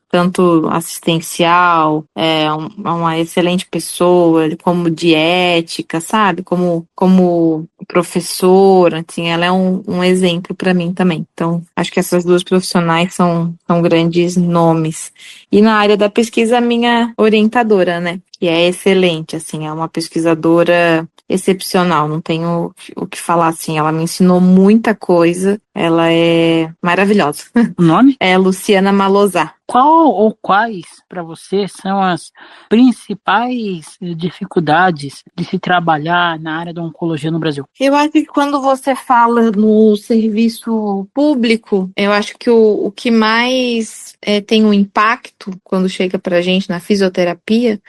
tanto assistencial, uma excelente pessoa, como de ética, sabe? Como professora, assim, ela é um exemplo para mim também. Então, acho que essas duas profissionais são grandes nomes. E na área da pesquisa, a minha orientadora, né? Que é excelente, assim, é uma pesquisadora excepcional, não tenho o que falar, assim, ela me ensinou muita coisa, ela é maravilhosa. O nome? É Luciana Malozá. Qual ou quais, para você, são as principais dificuldades de se trabalhar na área da oncologia no Brasil? Eu acho que quando você fala no serviço público, eu acho que o que mais tem um impacto quando chega para a gente na fisioterapia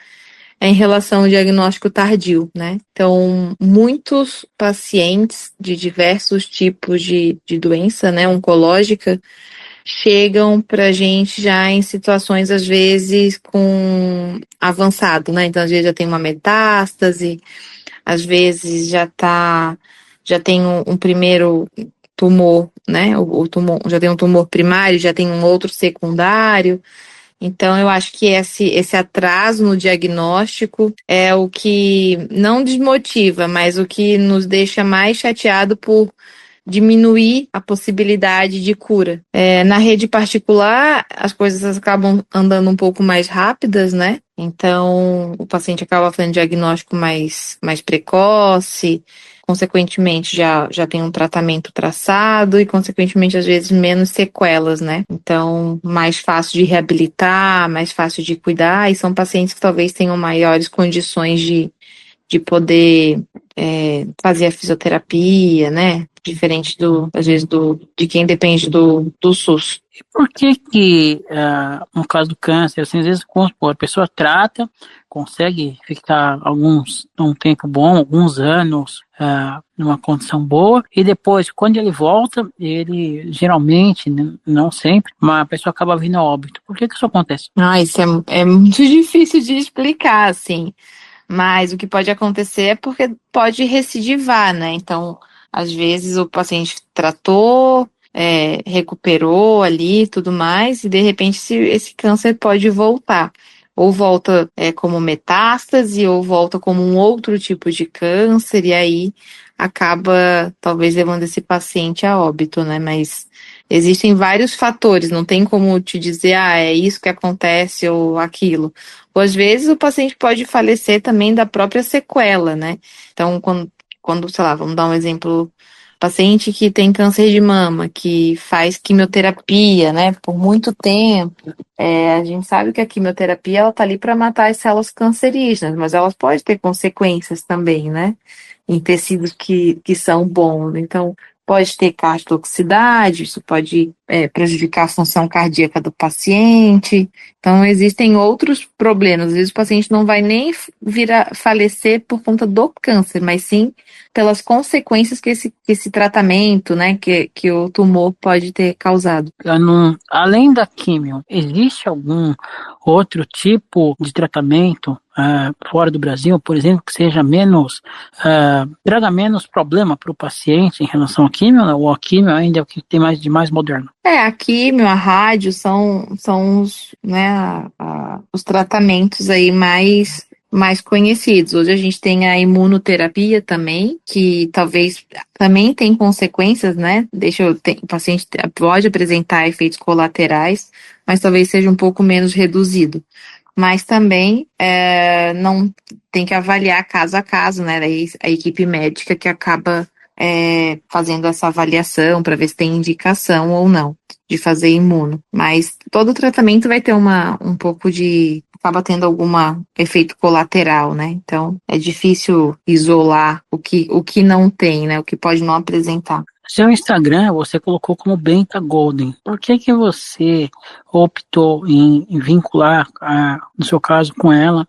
é em relação ao diagnóstico tardio, né? Então, muitos pacientes de diversos tipos de doença, né, oncológica, chegam para a gente já em situações, às vezes, com avançado, né? Então, às vezes já tem uma metástase, às vezes já tem um primeiro tumor, né? O tumor, já tem um tumor primário, já tem um outro secundário. Então, eu acho que esse atraso no diagnóstico é o que não desmotiva, mas o que nos deixa mais chateado por diminuir a possibilidade de cura. Na rede particular, as coisas acabam andando um pouco mais rápidas, né? Então, o paciente acaba fazendo diagnóstico mais precoce, consequentemente já tem um tratamento traçado e, consequentemente, às vezes menos sequelas, né? Então, mais fácil de reabilitar, mais fácil de cuidar, e são pacientes que talvez tenham maiores condições de poder fazer a fisioterapia, né? Diferente às vezes, de quem depende do SUS. Por que que, no caso do câncer, assim, às vezes, vamos supor, a pessoa trata, consegue ficar um tempo bom, alguns anos, numa condição boa, e depois, quando ele volta, ele geralmente, não sempre, mas a pessoa acaba vindo a óbito. Por que que isso acontece? Isso é muito difícil de explicar, assim. Mas o que pode acontecer é porque pode recidivar, né? Então, às vezes o paciente tratou, recuperou ali e tudo mais, e de repente esse câncer pode voltar. Ou volta como metástase, ou volta como um outro tipo de câncer, e aí acaba talvez levando esse paciente a óbito, né? Mas existem vários fatores, não tem como te dizer, é isso que acontece ou aquilo. Ou às vezes o paciente pode falecer também da própria sequela, né? Então, quando, sei lá, vamos dar um exemplo, paciente que tem câncer de mama, que faz quimioterapia, né, por muito tempo, a gente sabe que a quimioterapia, ela tá ali para matar as células cancerígenas, mas elas podem ter consequências também, né? Em tecidos que são bons. Então, pode ter cardiotoxicidade, isso pode prejudicar a função cardíaca do paciente. Então, existem outros problemas. Às vezes, o paciente não vai nem vir a falecer por conta do câncer, mas sim pelas consequências que esse tratamento, né, que o tumor pode ter causado. Além da químio, existe algum outro tipo de tratamento fora do Brasil, por exemplo, que seja traga menos problema para o paciente em relação à químio, né? Ou a químio ainda é o que tem mais de mais moderno? A químio, a rádio são os, né, os tratamentos aí mais conhecidos. Hoje a gente tem a imunoterapia também, que talvez também tem consequências, né? O paciente pode apresentar efeitos colaterais, mas talvez seja um pouco menos reduzido. Mas também não tem que avaliar caso a caso, né? Daí a equipe médica que acaba fazendo essa avaliação para ver se tem indicação ou não de fazer imuno. Mas todo tratamento vai ter um pouco acaba tendo algum efeito colateral, né? Então é difícil isolar o que não tem, né? O que pode não apresentar. Seu Instagram você colocou como Benta Golden. Por que que você optou em vincular, no seu caso, com ela,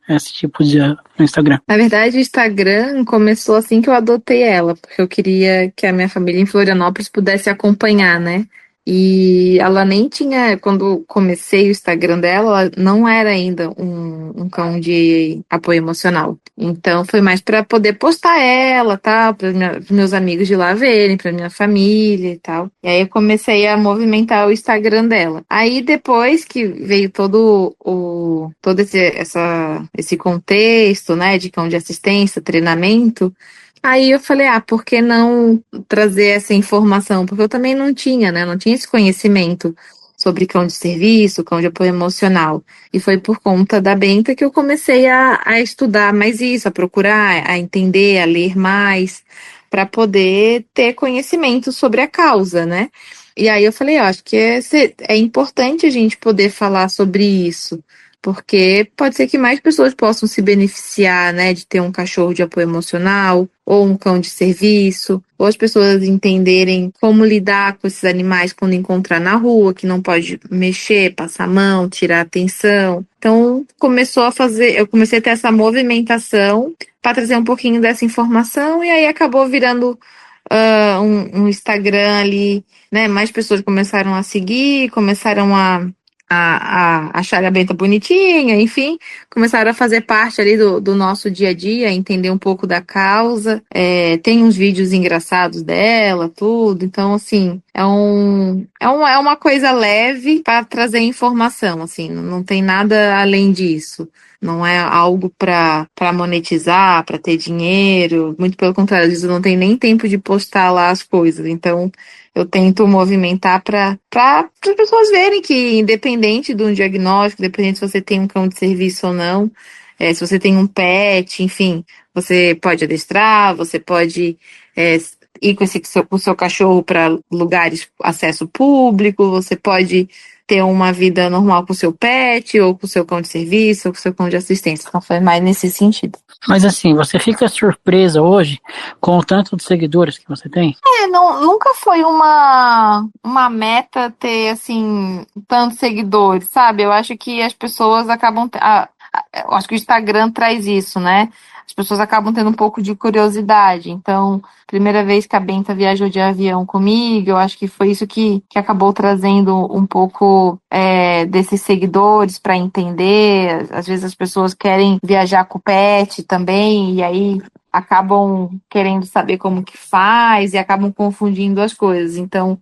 esse tipo de no Instagram? Na verdade, o Instagram começou assim que eu adotei ela, porque eu queria que a minha família em Florianópolis pudesse acompanhar, né? E ela nem tinha, quando comecei o Instagram dela, ela não era ainda um cão de apoio emocional. Então foi mais para poder postar ela, tal, para meus amigos de lá verem, para minha família e tal. E aí eu comecei a movimentar o Instagram dela. Aí depois que veio todo esse contexto, né, de cão de assistência, treinamento. Aí eu falei, por que não trazer essa informação? Porque eu também não tinha, né? Não tinha esse conhecimento sobre cão de serviço, cão de apoio emocional. E foi por conta da Benta que eu comecei a estudar mais isso, a procurar, a entender, a ler mais, para poder ter conhecimento sobre a causa, né? E aí eu falei, acho que é importante a gente poder falar sobre isso. Porque pode ser que mais pessoas possam se beneficiar, né, de ter um cachorro de apoio emocional ou um cão de serviço, ou as pessoas entenderem como lidar com esses animais quando encontrar na rua, que não pode mexer, passar a mão, tirar a atenção. Então, eu comecei a ter essa movimentação para trazer um pouquinho dessa informação e aí acabou virando um Instagram ali, né? Mais pessoas começaram a seguir, começaram a achar a Benta bonitinha, enfim, começaram a fazer parte ali do nosso dia a dia, entender um pouco da causa. Tem uns vídeos engraçados dela, tudo. Então, assim, é uma coisa leve para trazer informação, assim, não tem nada além disso. Não é algo para monetizar, para ter dinheiro. Muito pelo contrário, às vezes eu não tenho nem tempo de postar lá as coisas. Então, eu tento movimentar para as pessoas verem que, independente de um diagnóstico, independente se você tem um cão de serviço ou não, se você tem um pet, enfim, você pode adestrar, você pode ir com o seu cachorro para lugares, acesso público, você pode ter uma vida normal com o seu pet, ou com o seu cão de serviço, ou com o seu cão de assistência. Então foi mais nesse sentido. Mas assim, você fica surpresa hoje com o tanto de seguidores que você tem? Não, nunca foi uma meta ter, assim, tantos seguidores, sabe? Eu acho que as pessoas acabam. Eu acho que o Instagram traz isso, né? As pessoas acabam tendo um pouco de curiosidade. Então, primeira vez que a Benta viajou de avião comigo, eu acho que foi isso que acabou trazendo um pouco desses seguidores para entender. Às vezes as pessoas querem viajar com o pet também, e aí acabam querendo saber como que faz e acabam confundindo as coisas. Então,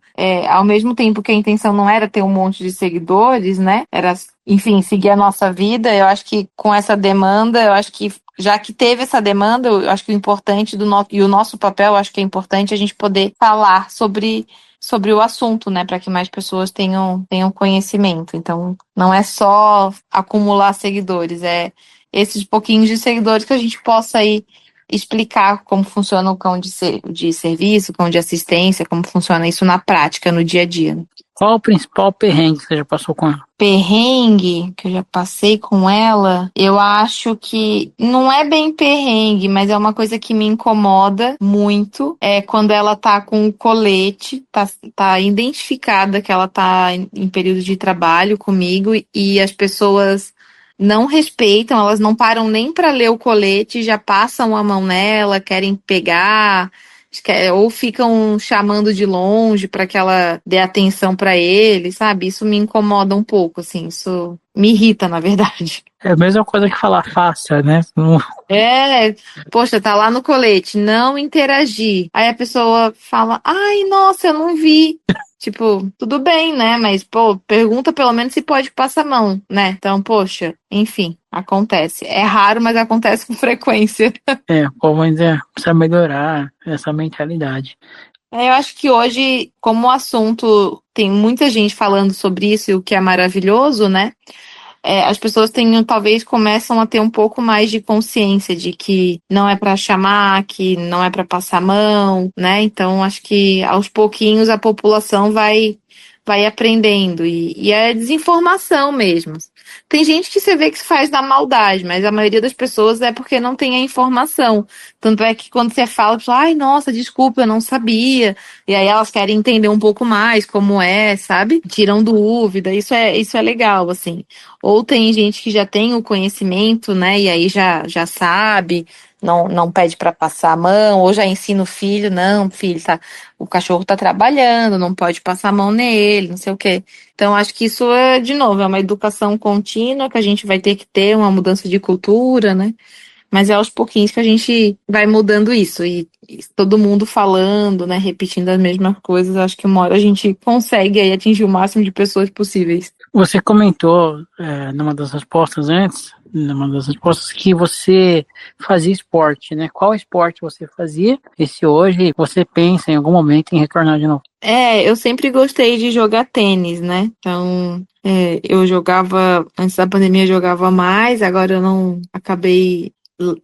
ao mesmo tempo que a intenção não era ter um monte de seguidores, né? Era, enfim, seguir a nossa vida. Eu acho que com essa demanda, eu acho que já que teve essa demanda, eu acho que o importante e o nosso papel, eu acho que é importante a gente poder falar sobre o assunto, né, para que mais pessoas tenham conhecimento. Então, não é só acumular seguidores, é esses pouquinhos de seguidores que a gente possa aí explicar como funciona o cão de serviço, o cão de assistência, como funciona isso na prática, no dia a dia, né? Qual o principal perrengue que você já passou com ela? Perrengue que eu já passei com ela, eu acho que não é bem perrengue, mas é uma coisa que me incomoda muito. É quando ela tá com o colete, tá identificada que ela tá em período de trabalho comigo e as pessoas não respeitam, elas não param nem para ler o colete, já passam a mão nela, querem pegar, ou ficam chamando de longe para que ela dê atenção para ele, sabe? Isso me incomoda um pouco, assim, isso me irrita, na verdade. É a mesma coisa que falar faça, né? Não... Poxa, tá lá no colete, não interagir. Aí a pessoa fala, ai, nossa, eu não vi. Tipo, tudo bem, né? Mas, pô, pergunta pelo menos se pode passar a mão, né? Então, poxa, enfim, acontece. É raro, mas acontece com frequência. O povo ainda precisa melhorar essa mentalidade. Eu acho que hoje, como o assunto tem muita gente falando sobre isso, e o que é maravilhoso, né? As pessoas talvez começam a ter um pouco mais de consciência de que não é para chamar, que não é para passar a mão, né? Então, acho que aos pouquinhos a população vai aprendendo e é desinformação mesmo. Tem gente que você vê que faz na maldade, mas a maioria das pessoas é porque não tem a informação. Tanto é que quando você fala, a pessoa, ai, nossa, desculpa, eu não sabia. E aí elas querem entender um pouco mais como é, sabe? Tiram dúvida, isso é legal, assim. Ou tem gente que já tem o conhecimento, né? E aí já sabe, não pede para passar a mão, ou já ensina o filho, não, filho, o cachorro tá trabalhando, não pode passar a mão nele, não sei o quê. Então, acho que isso de novo, é uma educação contínua que a gente vai ter que ter, uma mudança de cultura, né? Mas é aos pouquinhos que a gente vai mudando isso. E todo mundo falando, né? Repetindo as mesmas coisas. Acho que uma hora a gente consegue aí atingir o máximo de pessoas possíveis. Você comentou numa das respostas, que você fazia esporte, né? Qual esporte você fazia? E se hoje você pensa em algum momento em retornar de novo? Eu sempre gostei de jogar tênis, né? Então, eu jogava, antes da pandemia eu jogava mais, agora eu não acabei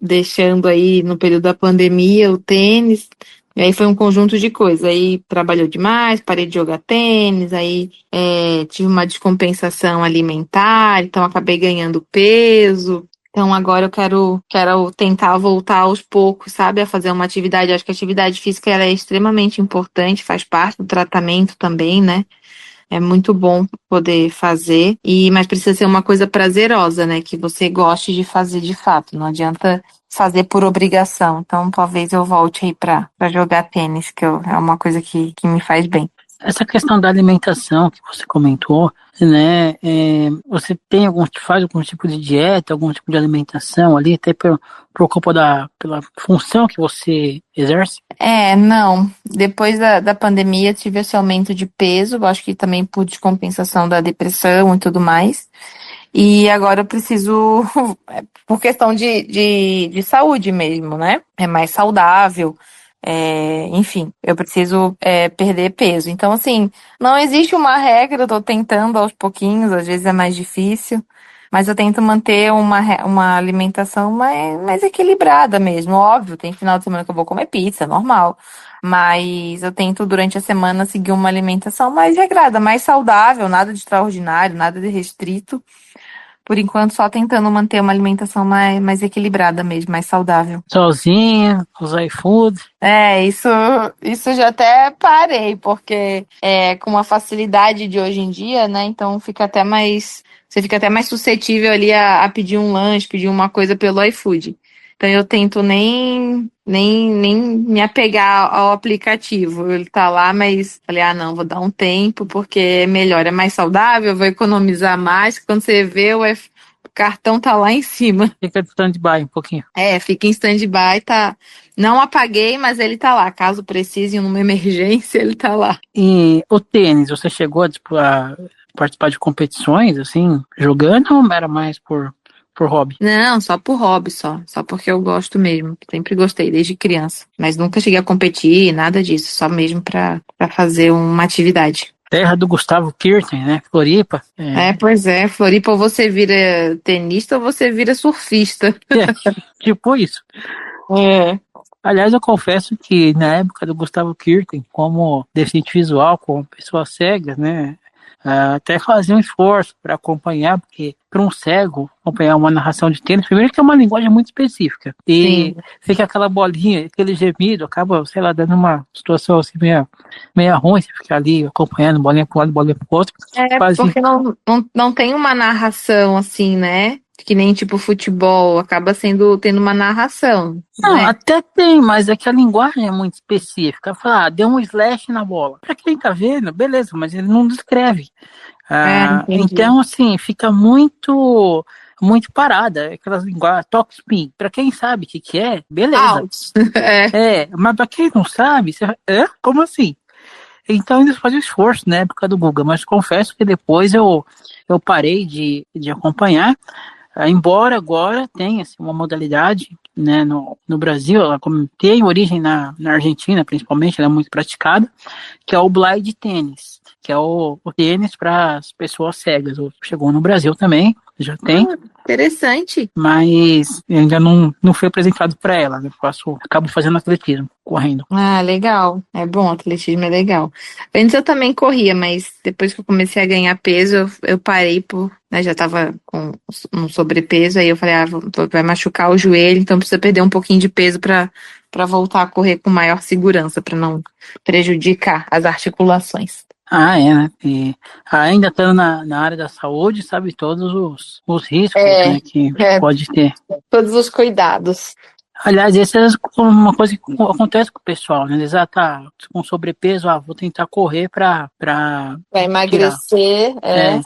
deixando aí no período da pandemia o tênis. E aí foi um conjunto de coisas. Aí trabalhou demais, parei de jogar tênis, aí tive uma descompensação alimentar, então acabei ganhando peso. Então agora eu quero tentar voltar aos poucos, sabe, a fazer uma atividade. Acho que a atividade física ela é extremamente importante, faz parte do tratamento também, né? É muito bom poder fazer, mas precisa ser uma coisa prazerosa, né? Que você goste de fazer de fato. Não adianta fazer por obrigação. Então, talvez eu volte aí para jogar tênis, é uma coisa que me faz bem. Essa questão da alimentação que você comentou, né? Você faz algum tipo de dieta, algum tipo de alimentação ali, até por culpa pela função que você exerce? Não. Depois da pandemia tive esse aumento de peso, eu acho que também por descompensação da depressão e tudo mais. E agora eu preciso, por questão de saúde mesmo, né? É mais saudável. Enfim, eu preciso perder peso. Então, assim, não existe uma regra, eu tô tentando aos pouquinhos, às vezes é mais difícil, mas eu tento manter uma alimentação mais equilibrada mesmo. Óbvio, tem final de semana que eu vou comer pizza, normal. Mas eu tento durante a semana seguir uma alimentação mais regrada, mais saudável, nada de extraordinário, nada de restrito. Por enquanto, só tentando manter uma alimentação mais equilibrada mesmo, mais saudável. Sozinha, os iFood. Isso eu já até parei, porque com a facilidade de hoje em dia, né? Então você fica até mais suscetível ali a pedir um lanche, pedir uma coisa pelo iFood. Então eu tento nem me apegar ao aplicativo. Ele tá lá, mas falei, não, vou dar um tempo, porque é melhor, é mais saudável, vou economizar mais. Quando você vê, o cartão tá lá em cima. Fica de stand-by um pouquinho. Fica em stand-by, tá? Não apaguei, mas ele tá lá. Caso precise, numa emergência, ele tá lá. E o tênis, você chegou a participar de competições, assim, jogando, ou era mais por hobby? Não, só por hobby, só. Só porque eu gosto mesmo. Sempre gostei, desde criança. Mas nunca cheguei a competir, nada disso. Só mesmo pra fazer uma atividade. Terra do Gustavo Kirten, né? Floripa. Pois é. Floripa, ou você vira tenista ou você vira surfista. Tipo isso. Aliás, eu confesso que na época do Gustavo Kirten, como deficiente visual, como pessoa cega, né? Até fazia um esforço para acompanhar, porque para um cego acompanhar uma narração de tênis, primeiro que é uma linguagem muito específica, e Sim. fica aquela bolinha, aquele gemido, acaba, sei lá, dando uma situação assim meia ruim, você ficar ali acompanhando bolinha para um lado, bolinha para o outro. Quase. Porque não tem uma narração assim, né? Que nem tipo futebol, acaba tendo uma narração, Não, né? até tem, mas é que a linguagem é muito específica. Fala, deu um slash na bola. Pra quem tá vendo, beleza, mas ele não descreve. Entendi. Então, assim, fica muito parada. Aquelas linguagens, top spin. Pra quem sabe o que é, beleza. Out. É. Mas pra quem não sabe, você, como assim? Então eles faziam esforço na época do Guga, mas confesso que depois eu parei de acompanhar. Embora agora tenha assim, uma modalidade, né, no Brasil, ela tem origem na Argentina, principalmente, ela é muito praticada, que é o blind tênis, que é o tênis para as pessoas cegas. Chegou no Brasil também, já tem, Interessante. mas ainda não foi apresentado para ela. Né? Acabo fazendo atletismo, correndo. Legal. É bom, atletismo é legal. Antes eu também corria, mas depois que eu comecei a ganhar peso, eu parei né, já tava com um sobrepeso, aí eu falei, vai machucar o joelho, então precisa perder um pouquinho de peso para voltar a correr com maior segurança, para não prejudicar as articulações. Né? E ainda estando na área da saúde, sabe todos os riscos, né, que pode ter. Todos os cuidados. Aliás, essa é uma coisa que acontece com o pessoal, né? Eles tá com sobrepeso, vou tentar correr para emagrecer, tirar.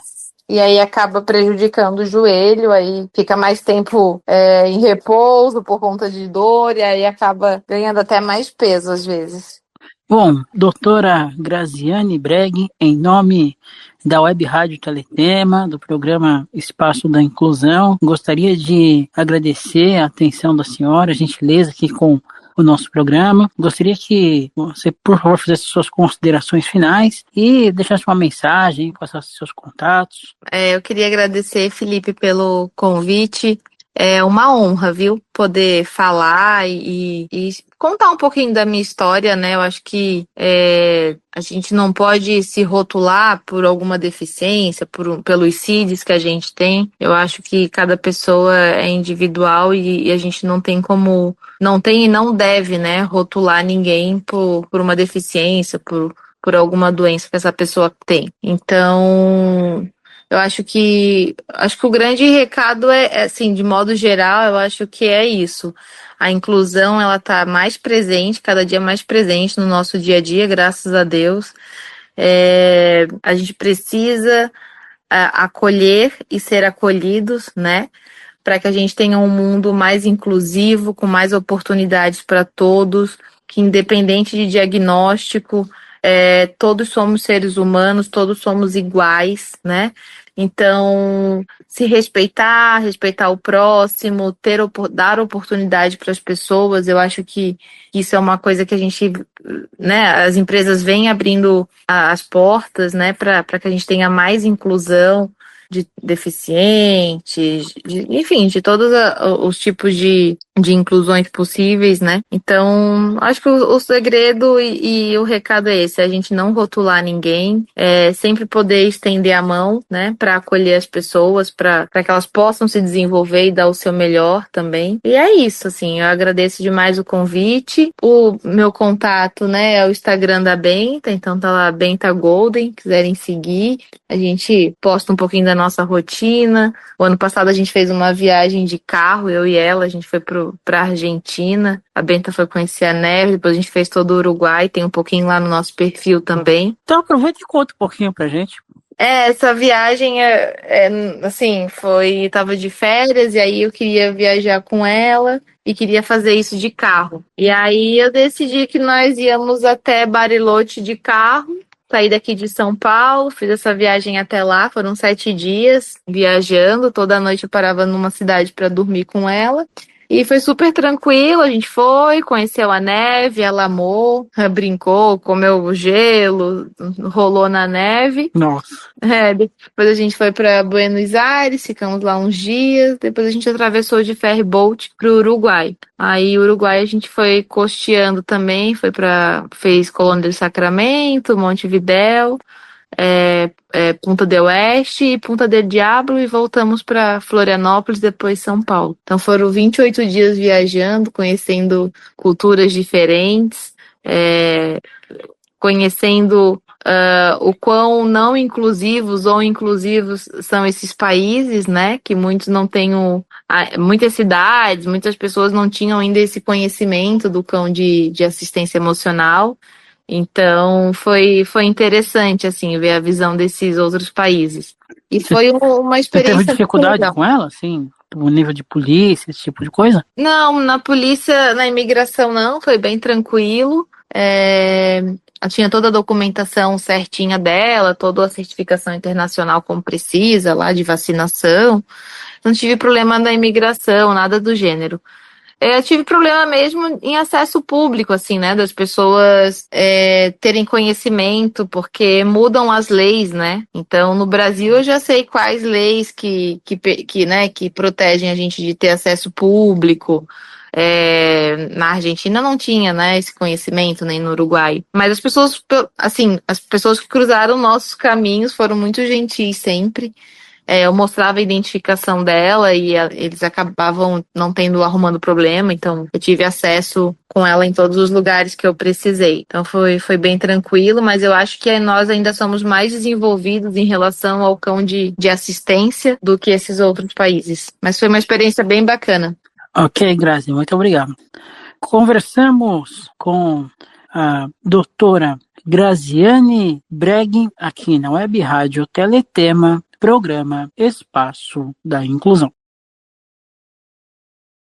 E aí acaba prejudicando o joelho, aí fica mais tempo em repouso por conta de dor, e aí acaba ganhando até mais peso às vezes. Bom, doutora Graziane Breg, em nome da Web Rádio Teletema, do programa Espaço da Inclusão, gostaria de agradecer a atenção da senhora, a gentileza aqui com o nosso programa. Gostaria que você, por favor, fizesse suas considerações finais e deixasse uma mensagem, passasse seus contatos. Eu queria agradecer, Felipe, pelo convite. É uma honra, viu? Poder falar e contar um pouquinho da minha história, né? Eu acho que a gente não pode se rotular por alguma deficiência, pelos CIDs que a gente tem. Eu acho que cada pessoa é individual e a gente não tem como, não tem e não deve, né, rotular ninguém por uma deficiência, por alguma doença que essa pessoa tem. Então, eu acho que o grande recado assim, de modo geral, eu acho que é isso. A inclusão, ela tá mais presente, cada dia mais presente no nosso dia a dia, graças a Deus. A gente precisa acolher e ser acolhidos, né? Para que a gente tenha um mundo mais inclusivo, com mais oportunidades para todos, que independente de diagnóstico, todos somos seres humanos, todos somos iguais, né? Então, se respeitar o próximo, dar oportunidade para as pessoas, eu acho que isso é uma coisa que a gente, né, as empresas vêm abrindo as portas, né, para que a gente tenha mais inclusão de deficientes, enfim, de todos os tipos de inclusões possíveis, né? Então, acho que o segredo e o recado é esse, a gente não rotular ninguém, sempre poder estender a mão, né, para acolher as pessoas, para que elas possam se desenvolver e dar o seu melhor também. E é isso, assim, eu agradeço demais o convite. O meu contato, né, é o Instagram da Benta, então tá lá, Benta Golden, quiserem seguir. A gente posta um pouquinho da nossa rotina. O ano passado a gente fez uma viagem de carro, eu e ela, a gente foi pra Argentina. A Benta foi conhecer a neve, depois a gente fez todo o Uruguai, tem um pouquinho lá no nosso perfil também. Então aproveita e conta um pouquinho pra gente. Essa viagem assim, tava de férias e aí eu queria viajar com ela e queria fazer isso de carro. E aí eu decidi que nós íamos até Bariloche de carro, saí daqui de São Paulo, fiz essa viagem até lá, foram 7 dias viajando, toda noite eu parava numa cidade para dormir com ela. E foi super tranquilo, a gente foi, conheceu a neve, ela amou, brincou, comeu gelo, rolou na neve. Nossa. Depois a gente foi para Buenos Aires, ficamos lá uns dias, depois a gente atravessou de ferry boat para o Uruguai. Aí, Uruguai a gente foi costeando também, fez Colônia del Sacramento, Montevidéu, Punta del Oeste e Punta del Diablo e voltamos para Florianópolis, depois São Paulo. Então foram 28 dias viajando, conhecendo culturas diferentes, conhecendo o quão não inclusivos ou inclusivos são esses países, né? Que muitos não têm muitas cidades, muitas pessoas não tinham ainda esse conhecimento do cão de assistência emocional. Então foi interessante assim ver a visão desses outros países. E foi uma Você teve experiência muito dificuldade legal. com ela, assim? O nível de polícia, esse tipo de coisa? Não, na polícia, na imigração não, foi bem tranquilo. Tinha toda a documentação certinha dela, toda a certificação internacional como precisa, lá de vacinação. Não tive problema na imigração, nada do gênero. Eu tive problema mesmo em acesso público, assim, né? Das pessoas terem conhecimento, porque mudam as leis, né? Então, no Brasil, eu já sei quais leis que protegem a gente de ter acesso público. Na Argentina não tinha, né, esse conhecimento, nem no Uruguai. Mas as pessoas que cruzaram nossos caminhos foram muito gentis sempre. Eu mostrava a identificação dela e eles acabavam não arrumando problema, então eu tive acesso com ela em todos os lugares que eu precisei. Então foi bem tranquilo, mas eu acho que nós ainda somos mais desenvolvidos em relação ao cão de assistência do que esses outros países. Mas foi uma experiência bem bacana. Ok, Grazi, muito obrigado. Conversamos com a doutora Graziane Breggin aqui na Web Rádio Teletema, programa Espaço da Inclusão.